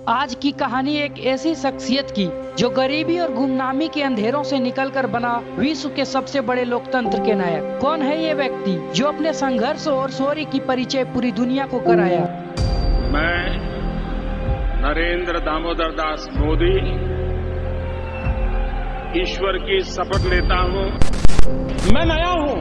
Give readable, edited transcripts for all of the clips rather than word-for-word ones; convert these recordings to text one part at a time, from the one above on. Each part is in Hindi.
आज की कहानी एक ऐसी शख्सियत की जो गरीबी और गुमनामी के अंधेरों से निकलकर बना विश्व के सबसे बड़े लोकतंत्र के नायक। कौन है ये व्यक्ति जो अपने संघर्ष और शौर्य की परिचय पूरी दुनिया को कराया? मैं नरेंद्र दामोदर दास मोदी ईश्वर की शपथ लेता हूँ। मैं नया हूँ,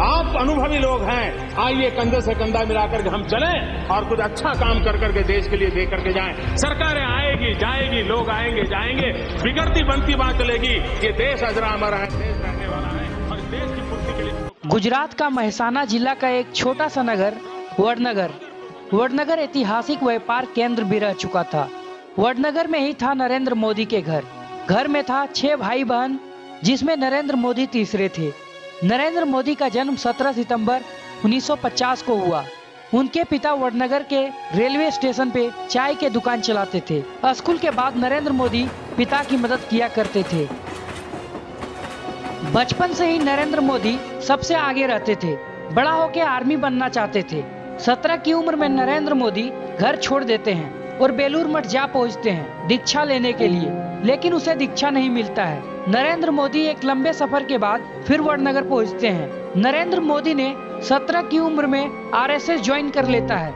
आप अनुभवी लोग हैं। आइए कंधे से कंधा मिलाकर के हम चलें और कुछ अच्छा काम कर करके देश के लिए दे करके जाएं। सरकारें आएगी जाएगी, लोग आएंगे जाएंगे, बिगड़ती बनती बात चलेगी। ये देश अजरा अमर है, देश रहने वाला है और देश की पूर्ति के लिए। गुजरात का महसाना जिला का एक छोटा सा नगर वडनगर ऐतिहासिक व्यापार केंद्र भी रह चुका था। वडनगर में ही था नरेंद्र मोदी के घर में था 6 भाई बहन, जिसमें नरेंद्र मोदी तीसरे थे। नरेंद्र मोदी का जन्म 17 सितंबर 1950 को हुआ। उनके पिता वडनगर के रेलवे स्टेशन पे चाय के दुकान चलाते थे। स्कूल के बाद नरेंद्र मोदी पिता की मदद किया करते थे। बचपन से ही नरेंद्र मोदी सबसे आगे रहते थे। बड़ा होकर आर्मी बनना चाहते थे। 17 की उम्र में नरेंद्र मोदी घर छोड़ देते हैं और बेलूर मठ जा पहुंचते हैं दीक्षा लेने के लिए, लेकिन उसे दीक्षा नहीं मिलता है। नरेंद्र मोदी एक लंबे सफर के बाद फिर वडनगर पहुंचते हैं। नरेंद्र मोदी ने 17 की उम्र में आरएसएस ज्वाइन कर लेता है।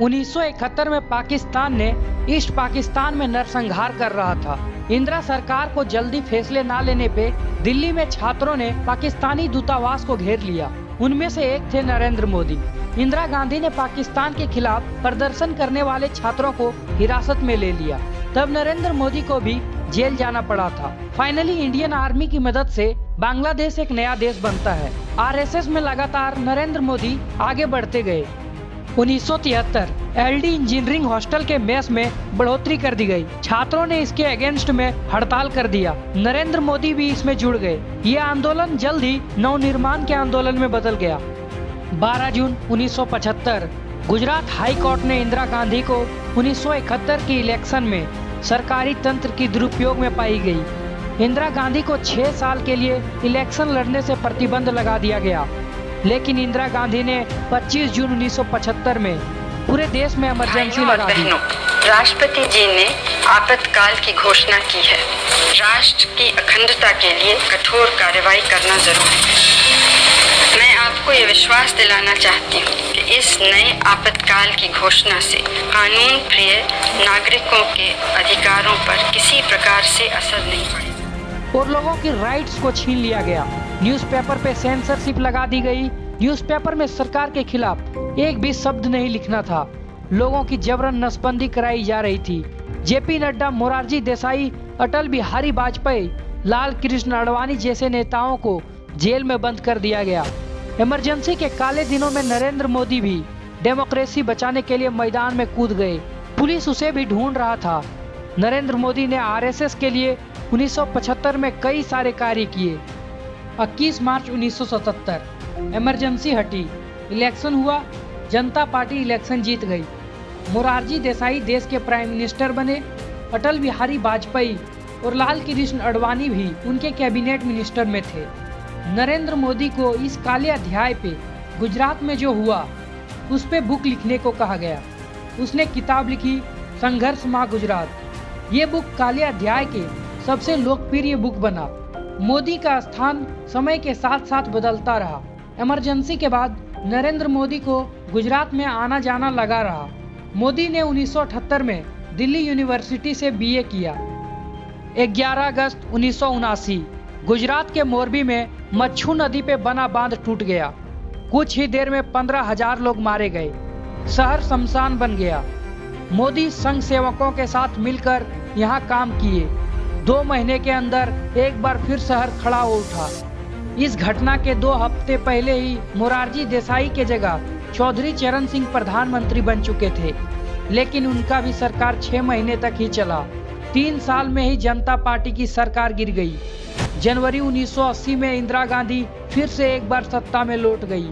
1971 में पाकिस्तान ने ईस्ट पाकिस्तान में नरसंहार कर रहा था। इंदिरा सरकार को जल्दी फैसले न लेने पे दिल्ली में छात्रों ने पाकिस्तानी दूतावास को घेर लिया। उनमें से एक थे नरेंद्र मोदी। इंदिरा गांधी ने पाकिस्तान के खिलाफ प्रदर्शन करने वाले छात्रों को हिरासत में ले लिया। तब नरेंद्र मोदी को भी जेल जाना पड़ा था। फाइनली इंडियन आर्मी की मदद से बांग्लादेश एक नया देश बनता है। आरएसएस में लगातार नरेंद्र मोदी आगे बढ़ते गए। 1973 एलडी इंजीनियरिंग हॉस्टल के मेस में बढ़ोतरी कर दी गई। छात्रों ने इसके अगेंस्ट में हड़ताल कर दिया। नरेंद्र मोदी भी इसमें जुड़ गए। ये आंदोलन जल्द ही नवनिर्माण के आंदोलन में बदल गया। 12 जून 1975 गुजरात हाई कोर्ट ने इंदिरा गांधी को 1971 की इलेक्शन में सरकारी तंत्र की दुरुपयोग में पाई गई। इंदिरा गांधी को 6 साल के लिए इलेक्शन लड़ने से प्रतिबंध लगा दिया गया, लेकिन इंदिरा गांधी ने 25 जून 1975 में पूरे देश में इमरजेंसी लगा दी। राष्ट्रपति जी ने आपातकाल की घोषणा की है। राष्ट्र की अखंडता के लिए कठोर कार्रवाई करना जरूरी है। मैं आपको ये विश्वास दिलाना चाहती हूँ कि इस नए आपातकाल की घोषणा से कानून प्रिय नागरिकों के अधिकारों पर किसी प्रकार से असर नहीं पड़ेगा और लोगों की राइट्स को छीन लिया गया। न्यूज़पेपर पे सेंसरशिप लगा दी गई। न्यूज़पेपर में सरकार के खिलाफ एक भी शब्द नहीं लिखना था। लोगों की जबरन नसबंदी कराई जा रही थी। जेपी नड्डा, मोरारजी देसाई, अटल बिहारी वाजपेयी, लाल कृष्ण आडवाणी जैसे नेताओं को जेल में बंद कर दिया गया। इमरजेंसी के काले दिनों में नरेंद्र मोदी भी डेमोक्रेसी बचाने के लिए मैदान में कूद गए। पुलिस उसे भी ढूंढ रहा था। नरेंद्र मोदी ने आरएसएस के लिए 1975 में कई सारे कार्य किए। 21 मार्च 1977 इमरजेंसी हटी, इलेक्शन हुआ, जनता पार्टी इलेक्शन जीत गई। मोरारजी देसाई देश के प्राइम मिनिस्टर बने। अटल बिहारी वाजपेयी और लाल कृष्ण आडवाणी भी उनके कैबिनेट मिनिस्टर में थे। नरेंद्र मोदी को इस काले अध्याय पे गुजरात में जो हुआ उस पे बुक लिखने को कहा गया। उसने किताब लिखी, संघर्ष माँ गुजरात। ये बुक काले अध्याय के सबसे लोकप्रिय बुक बना। मोदी का स्थान समय के साथ साथ बदलता रहा। इमरजेंसी के बाद नरेंद्र मोदी को गुजरात में आना जाना लगा रहा। मोदी ने 1978 में दिल्ली यूनिवर्सिटी से बीए किया। 11 अगस्त 1979 गुजरात के मोरबी में मच्छू नदी पे बना बांध टूट गया। कुछ ही देर में 15,000 लोग मारे गए। शहर शमशान बन गया। मोदी संघ सेवकों के साथ मिलकर यहाँ काम किए। 2 महीने के अंदर एक बार फिर शहर खड़ा हो उठा। इस घटना के 2 हफ्ते पहले ही मोरारजी देसाई के जगह चौधरी चरण सिंह प्रधानमंत्री बन चुके थे, लेकिन उनका भी सरकार 6 महीने तक ही चला। 3 साल में ही जनता पार्टी की सरकार गिर गई। जनवरी 1980 में इंदिरा गांधी फिर से एक बार सत्ता में लौट गई।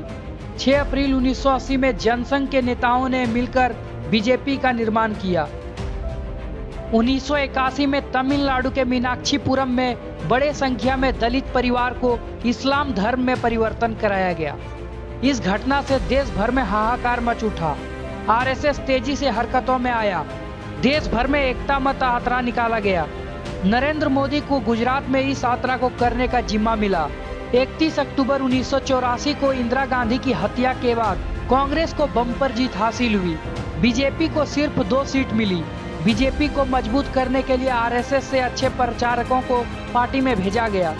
6 अप्रैल 1980 में जनसंघ के नेताओं ने मिलकर बीजेपी का निर्माण किया। 1981 में तमिलनाडु के मीनाक्षीपुरम में बड़े संख्या में दलित परिवार को इस्लाम धर्म में परिवर्तन कराया गया। इस घटना से देश भर में हाहाकार मच उठा। आरएसएस तेजी से हरकतों में आया। देश भर में एकता मत यात्रा निकाला गया। नरेंद्र मोदी को गुजरात में इस यात्रा को करने का जिम्मा मिला। 31 अक्टूबर 1984 को इंदिरा गांधी की हत्या के बाद कांग्रेस को बम्पर जीत हासिल हुई। बीजेपी को सिर्फ 2 सीट मिली। बीजेपी को मजबूत करने के लिए आरएसएस से अच्छे प्रचारकों को पार्टी में भेजा गया।